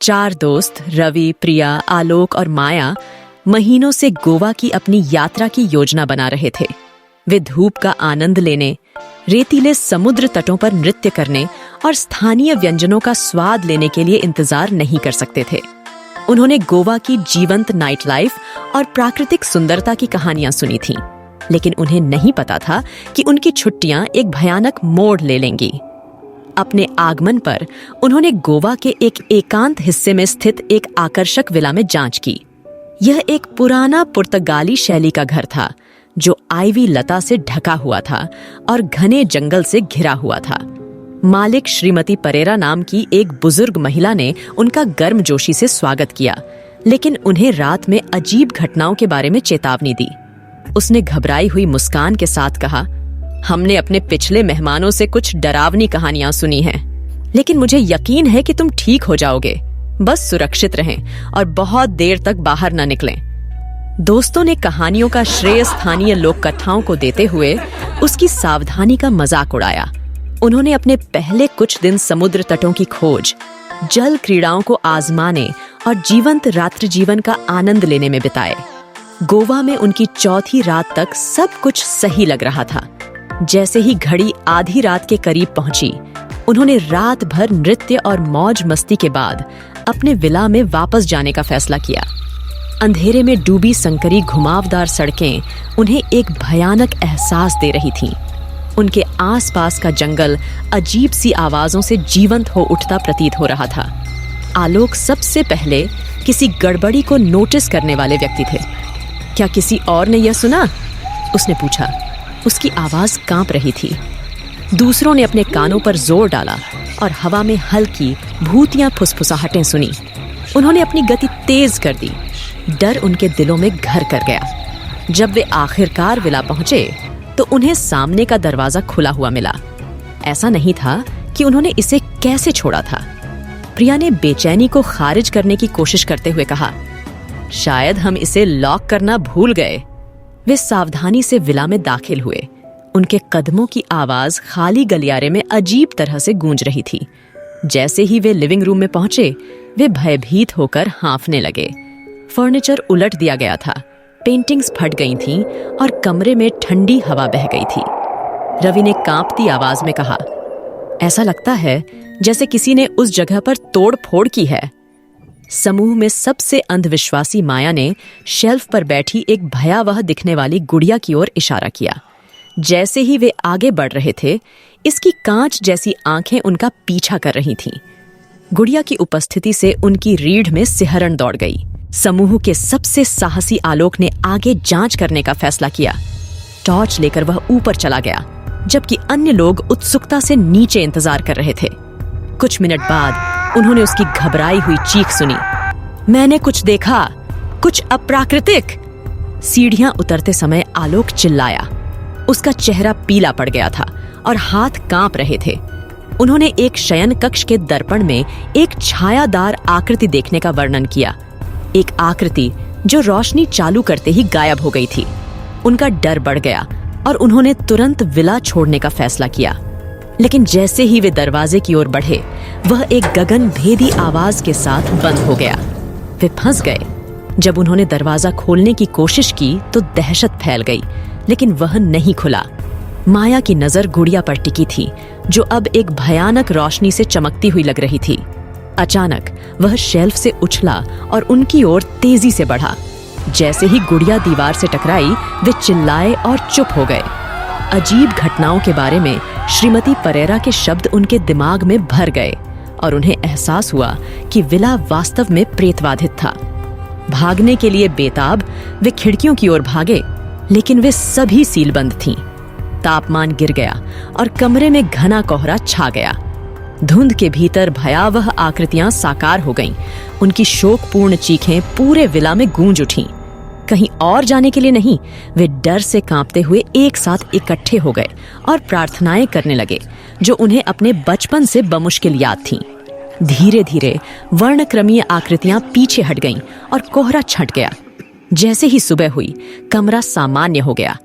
चार दोस्त रवि, प्रिया, आलोक और माया महीनों से गोवा की अपनी यात्रा की योजना बना रहे थे। वे धूप का आनंद लेने, रेतीले समुद्र तटों पर नृत्य करने और स्थानीय व्यंजनों का स्वाद लेने के लिए इंतजार नहीं कर सकते थे। उन्होंने गोवा की जीवंत नाइट लाइफ और प्राकृतिक सुंदरता की कहानियां सुनी थीं, लेकिन उन्हें नहीं पता था कि उनकी छुट्टियां एक भयानक मोड़ ले लेंगी। अपने आगमन पर उन्होंने गोवा के एक एकांत हिस्से में स्थित एक आकर्षक विला में जांच की। यह एक पुराना पुर्तगाली शैली का घर था जो आइवी लता से ढका हुआ था और घने जंगल से घिरा हुआ था। मालिक श्रीमती परेरा नाम की एक बुजुर्ग महिला ने उनका गर्मजोशी से स्वागत किया, लेकिन उन्हें रात में अजीब घटनाओं के बारे में चेतावनी दी। उसने घबराई हुई मुस्कान के साथ कहा, हमने अपने पिछले मेहमानों से कुछ डरावनी कहानियां सुनी हैं, लेकिन मुझे यकीन है कि तुम ठीक हो जाओगे। बस सुरक्षित रहें और बहुत देर तक बाहर न निकलें। दोस्तों ने कहानियों का श्रेय स्थानीय लोक कथाओं को देते हुए उसकी सावधानी का मजाक उड़ाया। उन्होंने अपने पहले कुछ दिन समुद्र तटों की खोज, जल क्रीड़ाओं को आजमाने और जीवंत रात्रि जीवन का आनंद लेने में बिताए। गोवा में उनकी चौथी रात तक सब कुछ सही लग रहा था। जैसे ही घड़ी आधी रात के करीब पहुंची, उन्होंने रात भर नृत्य और मौज मस्ती के बाद अपने विला में वापस जाने का फैसला किया। अंधेरे में डूबी संकरी घुमावदार सड़कें उन्हें एक भयानक एहसास दे रही थीं। उनके आसपास का जंगल अजीब सी आवाजों से जीवंत हो उठता प्रतीत हो रहा था। आलोक सबसे पहले किसी गड़बड़ी को नोटिस करने वाले व्यक्ति थे। क्या किसी और ने यह सुना? उसने पूछा। उसकी आवाज कांप रही थी। दूसरों ने अपने कानों पर जोर डाला और हवा में हल्की भूतियां फुसफुसाहटें सुनी। उन्होंने अपनी गति तेज कर दी। डर उनके दिलों में घर कर गया। जब वे आखिरकार विला पहुंचे तो उन्हें सामने का दरवाजा खुला हुआ मिला। ऐसा नहीं था कि उन्होंने इसे कैसे छोड़ा था। प्रिया ने बेचैनी को खारिज करने की कोशिश करते हुए कहा, शायद हम इसे लॉक करना भूल गए। वे सावधानी से विला में दाखिल हुए। उनके कदमों की आवाज खाली गलियारे में अजीब तरह से गूंज रही थी। जैसे ही वे लिविंग रूम में पहुंचे, वे भयभीत होकर हाँफने लगे। फर्नीचर उलट दिया गया था, पेंटिंग्स फट गई थीं और कमरे में ठंडी हवा बह गई थी। रवि ने कांपती आवाज में कहा, ऐसा लगता है जैसे किसी ने उस जगह पर तोड़ फोड़ की है। समूह में सबसे अंधविश्वासी माया ने शेल्फ पर बैठी एक भयावह दिखने वाली गुड़िया की ओर इशारा किया। जैसे ही वे आगे बढ़ रहे थे, इसकी कांच जैसी आंखें उनका पीछा कर रही थीं। गुड़िया की उपस्थिति से उनकी रीढ़ में सिहरन दौड़ गई। समूह के सबसे साहसी आलोक ने आगे जांच करने का फैसला किया। टॉर्च लेकर वह ऊपर चला गया, जबकि अन्य लोग उत्सुकता से नीचे इंतजार कर रहे थे। कुछ मिनट बाद उन्होंने उसकी घबराई हुई चीख सुनी, मैंने कुछ देखा, कुछ अप्राकृतिक। सीढ़ियां उतरते समय आलोक चिल्लाया। उसका चेहरा पीला पड़ गया था और हाथ कांप रहे थे। उन्होंने एक शयन कक्ष के दर्पण में एक छायादार आकृति देखने का वर्णन किया। एक आकृति जो रोशनी चालू करते ही गायब हो गई थी। उनका डर बढ़ गया और उन्होंने तुरंत विला छोड़ने का फैसला किया। लेकिन जैसे ही वे दरवाजे की ओर बढ़े, वह एक गगन भेदी आवाज के साथ बंद हो गया। वे फंस गए। जब उन्होंने दरवाजा खोलने की कोशिश की तो दहशत फैल गई, लेकिन वह नहीं खुला। माया की नजर गुड़िया पर टिकी थी, जो अब एक भयानक रोशनी से चमकती हुई लग रही थी। अचानक वह शेल्फ से उछला और उनकी ओर तेजी से बढ़ा। जैसे ही गुड़िया दीवार से टकराई, वे चिल्लाए और चुप हो गए। अजीब घटनाओं के बारे में श्रीमती परेरा के शब्द उनके दिमाग में भर गए और उन्हें एहसास हुआ कि विला वास्तव में प्रेतबाधित था। भागने के लिए बेताब वे खिड़कियों की ओर भागे, लेकिन वे सभी सीलबंद थीं। तापमान गिर गया और कमरे में घना कोहरा छा गया। धुंध के भीतर भयावह आकृतियां साकार हो गईं। उनकी शोकपूर्ण चीखें पूरे विला में गूंज उठीं। कहीं और जाने के लिए नहीं, वे डर से कांपते हुए एक साथ इकट्ठे हो गए और प्रार्थनाएं करने लगे, जो उन्हें अपने बचपन से बमुश्किल याद थीं। धीरे धीरे वर्णक्रमीय आकृतियां पीछे हट गईं और कोहरा छट गया। जैसे ही सुबह हुई, कमरा सामान्य हो गया।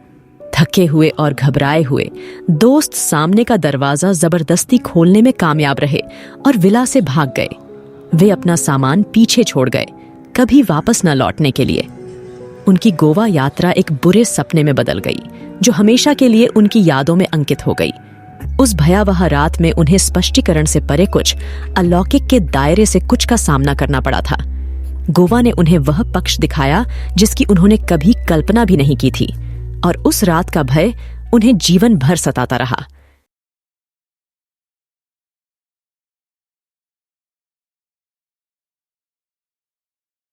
थके हुए और घबराए हुए दोस्त सामने का दरवाजा जबरदस्ती खोलने में कामयाब रहे और विला से भाग गए। वे अपना सामान पीछे छोड़ गए, कभी वापस न लौटने के लिए। उनकी गोवा यात्रा एक बुरे सपने में बदल गई, जो हमेशा के लिए उनकी यादों में अंकित हो गई। उस भयावह रात में उन्हें स्पष्टीकरण से परे कुछ अलौकिक के दायरे से कुछ का सामना करना पड़ा था। गोवा ने उन्हें वह पक्ष दिखाया जिसकी उन्होंने कभी कल्पना भी नहीं की थी, और उस रात का भय उन्हें जीवन भर सताता रहा।